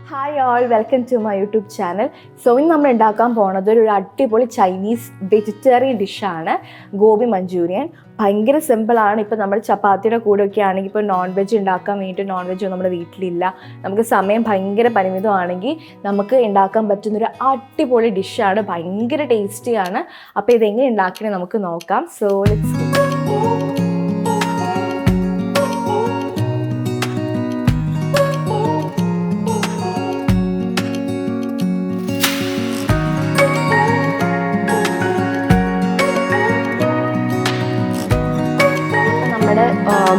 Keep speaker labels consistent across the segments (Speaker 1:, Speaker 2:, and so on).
Speaker 1: Hi all, welcome to my YouTube channel. So ഇന്ന് നമ്മൾ ഉണ്ടാക്കാൻ പോകുന്നത് ഒരു അടിപൊളി ചൈനീസ് വെജിറ്റേറിയൻ ഡിഷാണ്, ഗോബി മഞ്ചൂരിയൻ. ഭയങ്കര സിമ്പിളാണ്. ഇപ്പോൾ നമ്മൾ ചപ്പാത്തിയുടെ കൂടെയൊക്കെ ആണെങ്കിൽ ഇപ്പോൾ നോൺ വെജ് ഉണ്ടാക്കാൻ വേണ്ടിയിട്ട് നോൺ വെജ് നമ്മുടെ വീട്ടിലില്ല, നമുക്ക് സമയം ഭയങ്കര പരിമിതമാണെങ്കിൽ നമുക്ക് ഉണ്ടാക്കാൻ പറ്റുന്നൊരു അടിപൊളി ഡിഷാണ്. ഭയങ്കര ടേസ്റ്റിയാണ്. അപ്പോൾ ഇതെങ്ങനെ ഉണ്ടാക്കണേ നമുക്ക് നോക്കാം. So let's go.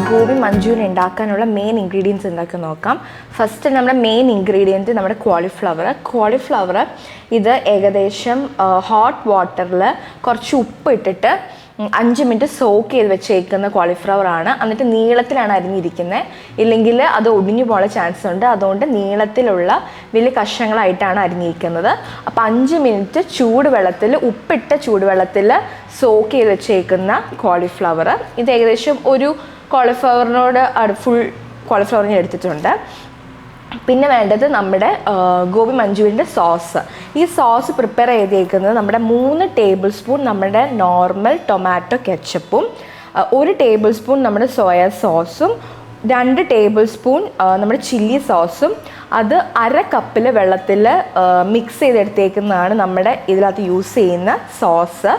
Speaker 1: Gobi manchurian ഉണ്ടാക്കാനുള്ള മെയിൻ ഇൻഗ്രീഡിയൻസ് എന്തൊക്കെ നോക്കാം. ഫസ്റ്റ് നമ്മുടെ മെയിൻ ഇൻഗ്രീഡിയൻറ്റ് നമ്മുടെ കോളിഫ്ലവർ ഇത് ഏകദേശം ഹോട്ട് വാട്ടറിൽ കുറച്ച് ഉപ്പ് ഇട്ടിട്ട് 5 മിനിറ്റ് സോക്ക് ചെയ്ത് വെച്ചേക്കുന്ന കോളിഫ്ലവർ ആണ്. എന്നിട്ട് നീളത്തിലാണ് അരിഞ്ഞിരിക്കുന്നത്, ഇല്ലെങ്കിൽ അത് ഒടിഞ്ഞു പോകാൻ ചാൻസ് ഉണ്ട്. അതുകൊണ്ട് നീളത്തിലുള്ള വലിയ കഷ്ണങ്ങളായിട്ടാണ് അരിഞ്ഞിരിക്കുന്നത്. അപ്പോൾ 5 മിനിറ്റ് ചൂടുവെള്ളത്തിൽ, ഉപ്പിട്ട ചൂടുവെള്ളത്തിൽ സോക്ക് ചെയ്ത് വെച്ചേക്കുന്ന കോളിഫ്ലവർ. ഇത് ഏകദേശം ഒരു കോളിഫ്ലവറിനോട് ഫുൾ കോളിഫ്ലവർ ഞാൻ എടുത്തിട്ടുണ്ട്. പിന്നെ വേണ്ടത് നമ്മുടെ ഗോബി മഞ്ചൂരിയൻ്റെ സോസ്. ഈ സോസ് പ്രിപ്പയർ ചെയ്തേക്കുന്നത് നമ്മുടെ 3 ടേബിൾ സ്പൂൺ നമ്മുടെ നോർമൽ ടൊമാറ്റോ കെച്ചപ്പും, 1 ടേബിൾ സ്പൂൺ നമ്മുടെ സോയ സോസും, 2 ടേബിൾ സ്പൂൺ നമ്മുടെ ചില്ലി സോസും, അത് 1/2 കപ്പിൽ വെള്ളത്തിൽ മിക്സ് ചെയ്തെടുത്തേക്കുന്നതാണ് നമ്മുടെ ഇതിനകത്ത് യൂസ് ചെയ്യുന്ന സോസ്.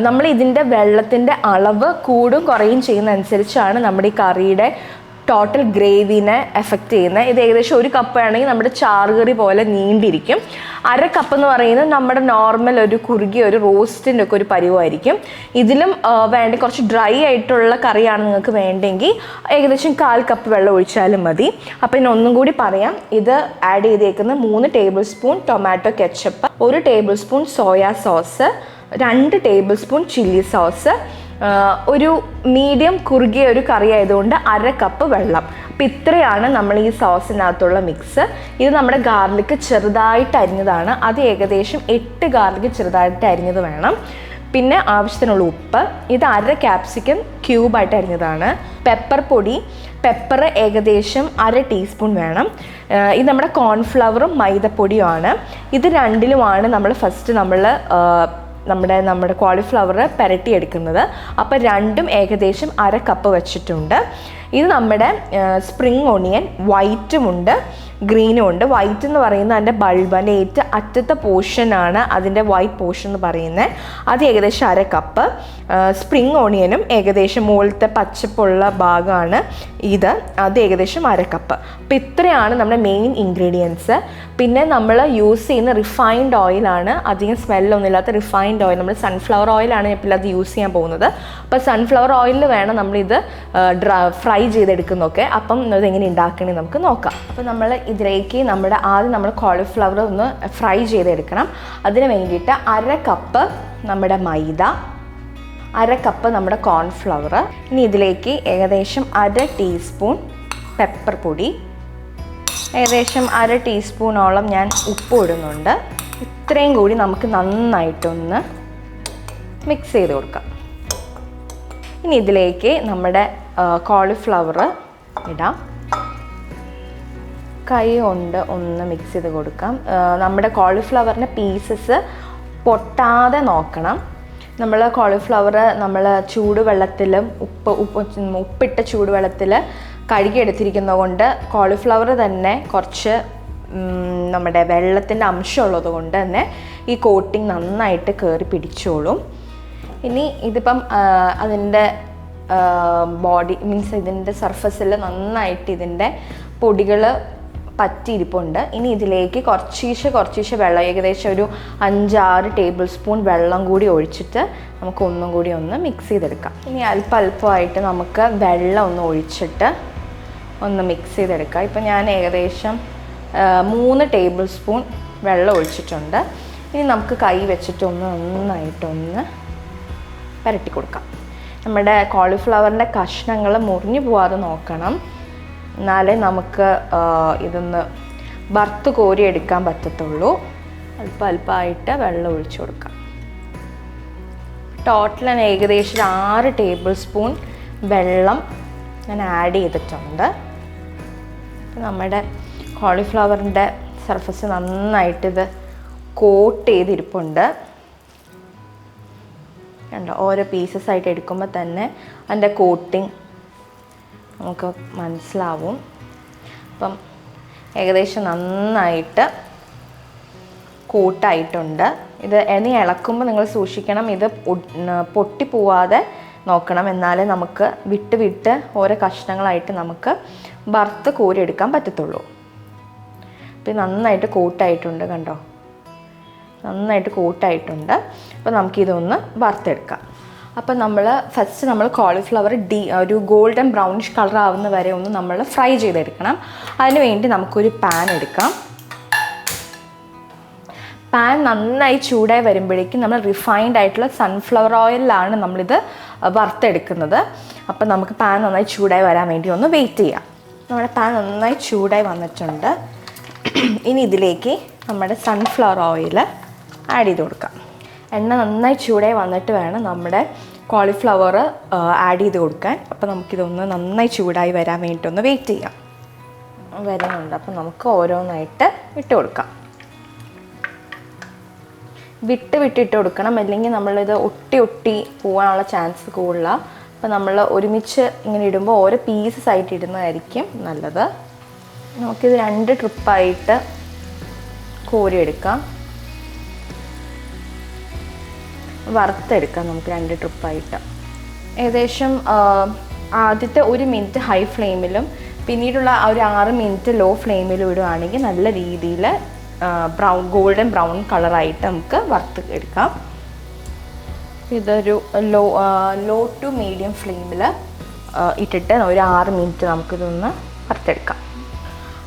Speaker 1: നമ്മൾ ഇതിൻ്റെ വെള്ളത്തിൻ്റെ അളവ് കൂടും കുറയും ചെയ്യുന്നതനുസരിച്ചാണ് നമ്മുടെ ഈ കറിയുടെ ടോട്ടൽ ഗ്രേവിനെ എഫക്റ്റ് ചെയ്യുന്നത്. ഇത് ഏകദേശം 1 കപ്പ് ആണെങ്കിൽ നമ്മുടെ ചാറുകറി പോലെ നീണ്ടിരിക്കും. 1/2 കപ്പ് എന്ന് പറയുന്നത് നമ്മുടെ നോർമൽ ഒരു കുറുകിയ ഒരു റോസ്റ്റിൻ്റെ ഒക്കെ ഒരു പരിവായിരിക്കും. ഇതിലും വേണ്ട കുറച്ച് ഡ്രൈ ആയിട്ടുള്ള കറിയാണ് നിങ്ങൾക്ക് വേണ്ടെങ്കിൽ ഏകദേശം 1/4 കപ്പ് വെള്ളം ഒഴിച്ചാലും മതി. അപ്പോൾ ഇനി ഒന്നും കൂടി പറയാം. ഇത് ആഡ് ചെയ്തേക്കുന്ന 3 table spoon tomato ketchup, 1 table spoon soya sauce, 2 table spoon chilli sauce, ഒരു മീഡിയം കുറുകിയ ഒരു കറി ആയതുകൊണ്ട് 1/2 കപ്പ് വെള്ളം. അപ്പോൾ ഇത്രയാണ് നമ്മൾ ഈ സോസിനകത്തുള്ള മിക്സ്. ഇത് നമ്മുടെ ഗാർലിക്ക് ചെറുതായിട്ട് അരിഞ്ഞതാണ്. അത് ഏകദേശം 8 ഗാർലിക്ക് ചെറുതായിട്ട് അരിഞ്ഞത് വേണം. പിന്നെ ആവശ്യത്തിനുള്ള ഉപ്പ്. ഇത് 1/2 ക്യാപ്സിക്കം ക്യൂബായിട്ട് അരിഞ്ഞതാണ്. പെപ്പർ ഏകദേശം 1/2 ടീസ്പൂൺ വേണം. ഇത് നമ്മുടെ കോൺഫ്ലവറും മൈദപ്പൊടിയുമാണ്. ഇത് രണ്ടിലുമാണ് നമ്മൾ ഫസ്റ്റ് നമ്മുടെ കോളിഫ്ലവർ പുരട്ടിയെടുക്കുന്നത്. അപ്പോൾ രണ്ടും ഏകദേശം 1/2 കപ്പ് വെച്ചിട്ടുണ്ട്. ഇത് നമ്മുടെ സ്പ്രിങ് ഓണിയൻ, വൈറ്റുമുണ്ട് ഗ്രീനും ഉണ്ട്. വൈറ്റ് എന്ന് പറയുന്നത് അതിൻ്റെ ബൾബ്, അതിൻ്റെ ഏറ്റവും അറ്റത്തെ പോർഷനാണ് അതിൻ്റെ വൈറ്റ് പോർഷൻ എന്ന് പറയുന്നത്. അത് ഏകദേശം 1/2 കപ്പ്. സ്പ്രിങ് ഓണിയനും ഏകദേശം മുകളിലത്തെ പച്ചപ്പുള്ള ഭാഗമാണ് അത് ഏകദേശം 1/2 കപ്പ്. അപ്പോൾ ഇത്രയാണ് നമ്മുടെ മെയിൻ ഇൻഗ്രീഡിയൻസ്. പിന്നെ നമ്മൾ യൂസ് ചെയ്യുന്ന റിഫൈൻഡ് ഓയിലാണ്, അധികം സ്മെല്ലൊന്നുമില്ലാത്ത റിഫൈൻഡ് ഓയിൽ. നമ്മൾ സൺഫ്ലവർ ഓയിലാണ് ഇപ്പോൾ അത് യൂസ് ചെയ്യാൻ പോകുന്നത്. അപ്പോൾ സൺഫ്ലവർ ഓയിലിൽ വേണം നമ്മളിത് ഫ്രൈ ചെയ്തെടുക്കുന്നതൊക്കെ. അപ്പം ഇതെങ്ങനെ ഉണ്ടാക്കണേ നമുക്ക് നോക്കാം. അപ്പോൾ നമ്മൾ ഇതിലേക്ക് ആദ്യം നമ്മൾ കോളിഫ്ലവർ ഒന്ന് ഫ്രൈ ചെയ്തെടുക്കണം. അതിന് വേണ്ടിയിട്ട് 1/2 കപ്പ് നമ്മുടെ മൈദ, 1/2 കപ്പ് നമ്മുടെ കോൺഫ്ലവർ. ഇനി ഇതിലേക്ക് ഏകദേശം 1/2 ടീസ്പൂൺ പെപ്പർ പൊടി, ഏകദേശം 1/2 ടീസ്പൂണോളം ഞാൻ ഉപ്പ് ഇടുന്നുണ്ട്. ഇത്രയും കൂടി നമുക്ക് നന്നായിട്ടൊന്ന് മിക്സ് ചെയ്ത് കൊടുക്കാം. ഇനി ഇതിലേക്ക് നമ്മുടെ കോളിഫ്ലവർ ഇടാം. കൈ കൊണ്ട് ഒന്ന് മിക്സ് ചെയ്ത് കൊടുക്കാം. നമ്മുടെ കോളിഫ്ലവറിൻ്റെ പീസസ് പൊട്ടാതെ നോക്കണം. നമ്മൾ കോളിഫ്ലവർ ചൂടുവെള്ളത്തിലും ഉപ്പിട്ട ചൂടുവെള്ളത്തിൽ കഴുകിയെടുത്തിരിക്കുന്നത് കൊണ്ട് കോളിഫ്ലവർ തന്നെ കുറച്ച് നമ്മുടെ വെള്ളത്തിൻ്റെ അംശമുള്ളത് കൊണ്ട് തന്നെ ഈ കോട്ടിങ് നന്നായിട്ട് കയറി പിടിച്ചോളും. ഇനി ഇതിപ്പം അതിൻ്റെ ബോഡി മീൻസ് ഇതിൻ്റെ സർഫസിൽ നന്നായിട്ട് ഇതിൻ്റെ പൊടികൾ പറ്റിയിരിപ്പുണ്ട്. ഇനി ഇതിലേക്ക് കുറച്ചീശെ വെള്ളം, ഏകദേശം ഒരു 5-6 ടേബിൾ സ്പൂൺ വെള്ളം കൂടി ഒഴിച്ചിട്ട് നമുക്ക് ഒന്നും കൂടി ഒന്ന് മിക്സ് ചെയ്തെടുക്കാം. ഇനി അല്പമായിട്ട് നമുക്ക് വെള്ളം ഒന്ന് ഒഴിച്ചിട്ട് ഒന്ന് മിക്സ് ചെയ്തെടുക്കാം. ഇപ്പം ഞാൻ ഏകദേശം 3 ടേബിൾ സ്പൂൺ വെള്ളം ഒഴിച്ചിട്ടുണ്ട്. ഇനി നമുക്ക് കൈ വെച്ചിട്ടൊന്ന് നന്നായിട്ടൊന്ന് പുരട്ടി കൊടുക്കാം. നമ്മുടെ കോളിഫ്ലവറിൻ്റെ കഷ്ണങ്ങൾ മുറിഞ്ഞു പോവാതെ നോക്കണം, എന്നാലേ നമുക്ക് ഇതൊന്ന് വറുത്ത് കോരി എടുക്കാൻ പറ്റത്തുള്ളൂ. അല്പമായിട്ട് വെള്ളം ഒഴിച്ചു കൊടുക്കാം. ടോട്ടൽ ഞാൻ ഏകദേശം 6 ടേബിൾ സ്പൂൺ വെള്ളം ഞാൻ ആഡ് ചെയ്തിട്ടുണ്ട്. നമ്മുടെ കോളിഫ്ലവറിൻ്റെ സർഫസ് നന്നായിട്ടിത് കോട്ട് ചെയ്തിരിപ്പുണ്ട്. കണ്ടോ, ഓരോ പീസസ് ആയിട്ട് എടുക്കുമ്പോൾ തന്നെ അതിൻ്റെ കോട്ടിങ് നമുക്ക് മനസ്സിലാവും. അപ്പം ഏകദേശം നന്നായിട്ട് കോട്ടായിട്ടുണ്ട്. ഇത് ഇനി ഇളക്കുമ്പോൾ നിങ്ങൾ സൂക്ഷിക്കണം, ഇത് പൊട്ടിപ്പോവാതെ നോക്കണം. എന്നാലേ നമുക്ക് വിട്ട് വിട്ട് ഓരോ കഷ്ണങ്ങളായിട്ട് നമുക്ക് വറുത്ത് കോരിയെടുക്കാൻ പറ്റത്തുള്ളൂ. അപ്പം നന്നായിട്ട് കോട്ടായിട്ടുണ്ട്, കണ്ടോ, നന്നായിട്ട് കോട്ടായിട്ടുണ്ട്. അപ്പോൾ നമുക്കിതൊന്ന് വറുത്തെടുക്കാം. അപ്പം ഫസ്റ്റ് നമ്മൾ കോളിഫ്ലവർ ഒരു ഗോൾഡൻ ബ്രൗണിഷ് കളർ ആവുന്ന വരെ ഒന്ന് നമ്മൾ ഫ്രൈ ചെയ്തെടുക്കണം. അതിന് വേണ്ടി നമുക്കൊരു പാൻ എടുക്കാം. പാൻ നന്നായി ചൂടായി വരുമ്പോഴേക്കും നമ്മൾ റിഫൈൻഡ് ആയിട്ടുള്ള സൺഫ്ലവർ ഓയിലാണ് നമ്മളിത് വറുത്തെടുക്കുന്നത്. അപ്പം നമുക്ക് പാൻ നന്നായി ചൂടായി വരാൻ വേണ്ടി ഒന്ന് വെയിറ്റ് ചെയ്യാം. നമ്മുടെ പാൻ നന്നായി ചൂടായി വന്നിട്ടുണ്ട്. ഇനി ഇതിലേക്ക് നമ്മുടെ സൺഫ്ലവർ ഓയിൽ ആഡ് ചെയ്ത് കൊടുക്കാം. എണ്ണ നന്നായി ചൂടായി വന്നിട്ട് വേണം നമ്മുടെ കോളിഫ്ലവർ ആഡ് ചെയ്ത് കൊടുക്കാൻ. അപ്പോൾ നമുക്കിതൊന്ന് നന്നായി ചൂടായി വരാൻ വേണ്ടിയിട്ടൊന്ന് വെയിറ്റ് ചെയ്യാം. വരുന്നുണ്ട്. അപ്പോൾ നമുക്ക് ഓരോന്നായിട്ട് ഇട്ട് കൊടുക്കാം. വിട്ടിട്ട് കൊടുക്കണം, അല്ലെങ്കിൽ നമ്മളിത് ഒട്ടി പോകാനുള്ള ചാൻസ് കൂടുതലാണ്. അപ്പോൾ നമ്മൾ ഒരുമിച്ച് ഇങ്ങനെ ഇടുമ്പോൾ ഓരോ പീസസ് ആയിട്ട് ഇടുന്നതായിരിക്കും നല്ലത്. നമുക്കിത് 2 ട്രിപ്പായിട്ട് കോരിയെടുക്കാം, വറുത്തെടുക്കാം നമുക്ക് 2 ട്രിപ്പായിട്ട്. ഏകദേശം ആദ്യത്തെ 1 മിനിറ്റ് ഹൈ ഫ്ലെയിമിലും പിന്നീടുള്ള ഒരു 6 മിനിറ്റ് ലോ ഫ്ലെയിമിലും ഇടുകയാണെങ്കിൽ നല്ല രീതിയിൽ ഗോൾഡൻ ബ്രൗൺ കളറായിട്ട് നമുക്ക് വറുത്ത് എടുക്കാം. ഇതൊരു ലോ ടു മീഡിയം ഫ്ലെയിമിൽ ഇട്ടിട്ട് ഒരു 6 മിനിറ്റ് നമുക്കിതൊന്ന് വറുത്തെടുക്കാം.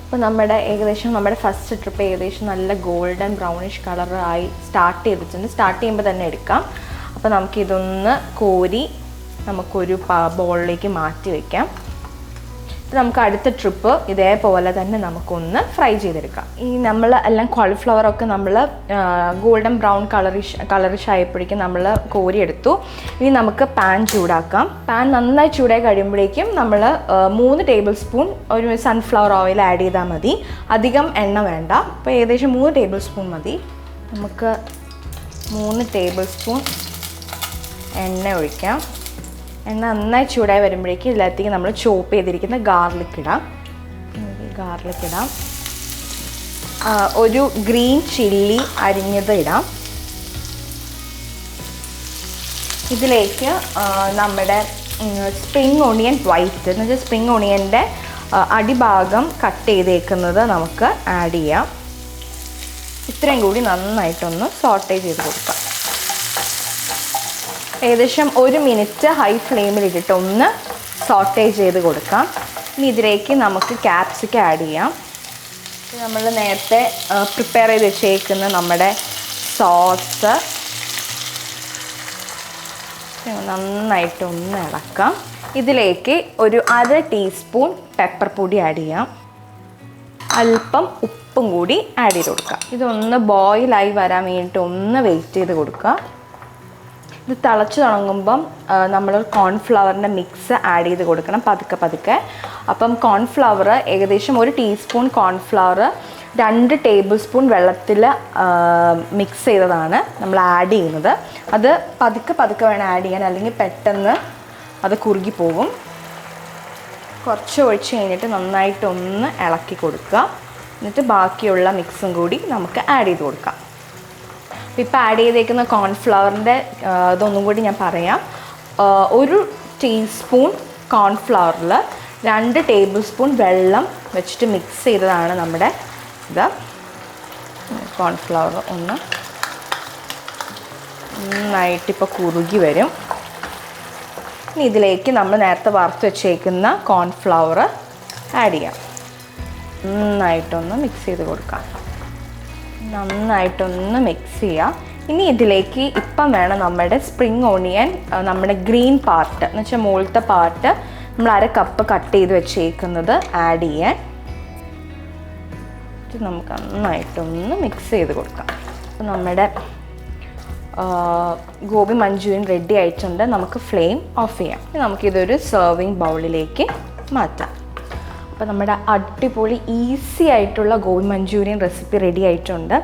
Speaker 1: അപ്പോൾ ഏകദേശം നമ്മുടെ ഫസ്റ്റ് ട്രിപ്പ് ഏകദേശം നല്ല ഗോൾഡൻ ബ്രൗണിഷ് കളറായി സ്റ്റാർട്ട് ചെയ്തിട്ടുണ്ട്. സ്റ്റാർട്ട് ചെയ്യുമ്പോൾ തന്നെ എടുക്കാം. അപ്പോൾ നമുക്കിതൊന്ന് കോരി നമുക്കൊരു ബൗളിലേക്ക് മാറ്റി വയ്ക്കാം. നമുക്ക് അടുത്ത ട്രിപ്പ് ഇതേപോലെ തന്നെ നമുക്കൊന്ന് ഫ്രൈ ചെയ്തെടുക്കാം. ഈ നമ്മൾ എല്ലാം കോളിഫ്ലവറൊക്കെ നമ്മൾ ഗോൾഡൻ ബ്രൗൺ കളറിഷ് ആയപ്പോഴേക്കും നമ്മൾ കോരിയെടുത്തു. ഇനി നമുക്ക് പാൻ ചൂടാക്കാം. പാൻ നന്നായി ചൂടായി കഴിയുമ്പോഴേക്കും നമ്മൾ 3 ടേബിൾ സ്പൂൺ ഒരു സൺഫ്ലവർ ഓയിൽ ആഡ് ചെയ്താൽ മതി. അധികം എണ്ണ വേണ്ട. അപ്പോൾ ഏകദേശം 3 ടേബിൾ സ്പൂൺ മതി. നമുക്ക് 3 ടേബിൾ സ്പൂൺ എണ്ണ ഒഴിക്കാം. എണ്ണ നന്നായി ചൂടായി വരുമ്പോഴേക്കും ഇതിനകത്തേക്ക് നമ്മൾ ചോപ്പ് ചെയ്തിരിക്കുന്ന ഗാർലിക് ഇടാം. ഒരു ഗ്രീൻ ചില്ലി അരിഞ്ഞത് ഇടാം. ഇതിലേക്ക് നമ്മുടെ സ്പ്രിംഗ് ഓണിയൻ വൈറ്റ് എന്ന് വെച്ചാൽ സ്പ്രിംഗ് ഓണിയൻ്റെ അടിഭാഗം കട്ട് ചെയ്തേക്കുന്നത് നമുക്ക് ആഡ് ചെയ്യാം. ഇത്രയും കൂടി നന്നായിട്ടൊന്ന് സോട്ടേ ചെയ്ത് കൊടുക്കാം. ഏകദേശം 1 മിനിറ്റ് ഹൈ ഫ്ലെയിമിലിട്ടിട്ട് ഒന്ന് സോട്ടേ ചെയ്ത് കൊടുക്കാം. ഇനി ഇതിലേക്ക് നമുക്ക് ക്യാപ്സിക്കം ആഡ് ചെയ്യാം. നമ്മൾ നേരത്തെ പ്രിപ്പയർ ചെയ്ത് വെച്ചേക്കുന്ന നമ്മുടെ സോസ് നന്നായിട്ടൊന്ന് ഇളക്കാം. ഇതിലേക്ക് ഒരു 1/2 ടീസ്പൂൺ പെപ്പർ പൊടി ആഡ് ചെയ്യാം. അല്പം ഉപ്പും കൂടി ആഡ് ചെയ്ത് കൊടുക്കാം. ഇതൊന്ന് ബോയിലായി വരാൻ വേണ്ടിയിട്ട് ഒന്ന് വെയിറ്റ് ചെയ്ത് കൊടുക്കുക. ഇത് തിളച്ച് തുടങ്ങുമ്പം നമ്മൾ കോൺഫ്ലവറിൻ്റെ മിക്സ് ആഡ് ചെയ്ത് കൊടുക്കണം പതുക്കെ. അപ്പം കോൺഫ്ലവർ ഏകദേശം 1 ടീസ്പൂൺ കോൺഫ്ലവർ 2 ടേബിൾ സ്പൂൺ വെള്ളത്തിൽ മിക്സ് ചെയ്തതാണ് നമ്മൾ ആഡ് ചെയ്യുന്നത്. അത് പതുക്കെ വേണം ആഡ് ചെയ്യാൻ, അല്ലെങ്കിൽ പെട്ടെന്ന് അത് കുറുകി പോകും. കുറച്ച് ഒഴിച്ച് കഴിഞ്ഞിട്ട് നന്നായിട്ടൊന്ന് ഇളക്കി കൊടുക്കുക. എന്നിട്ട് ബാക്കിയുള്ള മിക്സും കൂടി നമുക്ക് ആഡ് ചെയ്ത് കൊടുക്കാം. ഇപ്പോൾ ആഡ് ചെയ്തേക്കുന്ന കോൺഫ്ലവറിൻ്റെ ഇതൊന്നും കൂടി ഞാൻ പറയാം. 1 ടീസ്പൂൺ കോൺഫ്ലവറിൽ 2 ടേബിൾ സ്പൂൺ വെള്ളം വെച്ചിട്ട് മിക്സ് ചെയ്തതാണ് നമ്മുടെ ഇത്. കോൺഫ്ലവർ ഒന്ന് നന്നായിട്ടിപ്പോൾ കുറുകി വരും. ഇനി ഇതിലേക്ക് നമ്മൾ നേരത്തെ വറുത്ത് വെച്ചേക്കുന്ന കോൺഫ്ലവർ ആഡ് ചെയ്യാം. നന്നായിട്ടൊന്ന് മിക്സ് ചെയ്ത് കൊടുക്കാം. നന്നായിട്ടൊന്ന് മിക്സ് ചെയ്യാം. ഇനി ഇതിലേക്ക് ഇപ്പം വേണം നമ്മുടെ സ്പ്രിംഗ് ഓണിയൻ, നമ്മുടെ ഗ്രീൻ പാർട്ട് എന്ന് വെച്ചാൽ മുകളിലത്തെ പാർട്ട് നമ്മൾ 1/2 കപ്പ് കട്ട് ചെയ്ത് വെച്ചേക്കുന്നത് ആഡ് ചെയ്യാൻ. നമുക്ക് നന്നായിട്ടൊന്ന് മിക്സ് ചെയ്ത് കൊടുക്കാം. അപ്പോൾ നമ്മുടെ ഗോബി മഞ്ചൂരിയൻ റെഡി ആയിട്ടുണ്ട്. നമുക്ക് ഫ്ലെയിം ഓഫ് ചെയ്യാം. നമുക്കിതൊരു സെർവിങ് ബൗളിലേക്ക് മാറ്റാം. അപ്പോൾ നമ്മുടെ അടിപൊളി ഈസി ആയിട്ടുള്ള ഗോബി മഞ്ചൂരിയൻ റെസിപ്പി റെഡി ആയിട്ടുണ്ട്.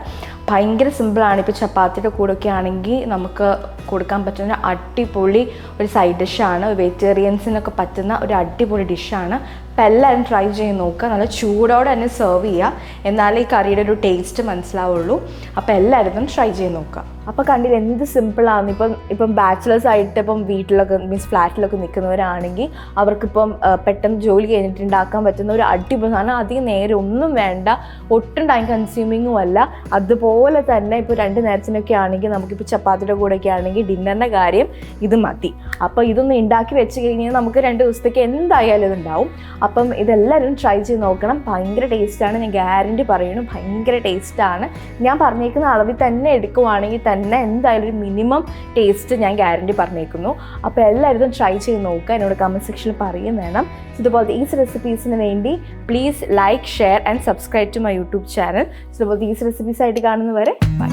Speaker 1: ഭയങ്കര സിമ്പിളാണ്. ഇപ്പോൾ ചപ്പാത്തിയുടെ കൂടെയൊക്കെ ആണെങ്കിൽ നമുക്ക് കൊടുക്കാൻ പറ്റുന്ന അടിപൊളി ഒരു സൈഡ് ഡിഷാണ്. വെജിറ്റേറിയൻസിനൊക്കെ പറ്റുന്ന ഒരു അടിപൊളി ഡിഷാണ്. അപ്പോൾ എല്ലാവരും ട്രൈ ചെയ്ത് നോക്കുക. നല്ല ചൂടോടെ തന്നെ സെർവ് ചെയ്യുക, എന്നാലേ ഈ കറിയുടെ ഒരു ടേസ്റ്റ് മനസ്സിലാവുള്ളൂ. അപ്പോൾ എല്ലാവരും ട്രൈ ചെയ്ത് നോക്കുക. അപ്പോൾ കണ്ടില്ല എന്ത് സിമ്പിളാണ്. ഇപ്പം ബാച്ചിലേഴ്സ് ആയിട്ട് ഇപ്പം വീട്ടിലൊക്കെ മീൻസ് ഫ്ലാറ്റിലൊക്കെ നിൽക്കുന്നവരാണെങ്കിൽ അവർക്കിപ്പം പെട്ടെന്ന് ജോലി കഴിഞ്ഞിട്ട് ഉണ്ടാക്കാൻ പറ്റുന്ന ഒരു അടിപൊളി സാധനം. അധികം നേരം ഒന്നും വേണ്ട, ഒട്ടും ടൈം കൺസ്യൂമിങ്ങും അല്ല. അതുപോലെ തന്നെ ഇപ്പോൾ 2 നേരത്തിനൊക്കെ ആണെങ്കിൽ നമുക്കിപ്പോൾ ചപ്പാത്തിയുടെ കൂടെയൊക്കെ ആണെങ്കിൽ ഡിന്നറിൻ്റെ കാര്യം ഇത് മതി. അപ്പോൾ ഇതൊന്ന് ഉണ്ടാക്കി വെച്ച് കഴിഞ്ഞാൽ നമുക്ക് 2 ദിവസത്തേക്ക് എന്തായാലും ഇതുണ്ടാവും. അപ്പം ഇതെല്ലാവരും ട്രൈ ചെയ്ത് നോക്കണം. ഭയങ്കര ടേസ്റ്റാണ്, ഞാൻ ഗ്യാരണ്ടി പറയുന്നു. ഭയങ്കര ടേസ്റ്റാണ്. ഞാൻ പറഞ്ഞേക്കുന്ന അളവിൽ തന്നെ എടുക്കുവാണെങ്കിൽ തന്നെ എന്തായാലും ഒരു മിനിമം ടേസ്റ്റ് ഞാൻ ഗ്യാരണ്ടി പറഞ്ഞേക്കുന്നു. അപ്പോൾ എല്ലാവരും ട്രൈ ചെയ്ത് നോക്കുക. എന്നോട് കമൻറ്റ് സെക്ഷനിൽ പറയുകയും വേണം. ഇതുപോലത്തെ ഈസി റെസിപ്പീസിന് വേണ്ടി please like, share and subscribe to my YouTube channel. ഇതുപോലത്തെ ഈസി റെസിപ്പീസ് ആയിട്ട് കാണുന്നവരെ ബൈ.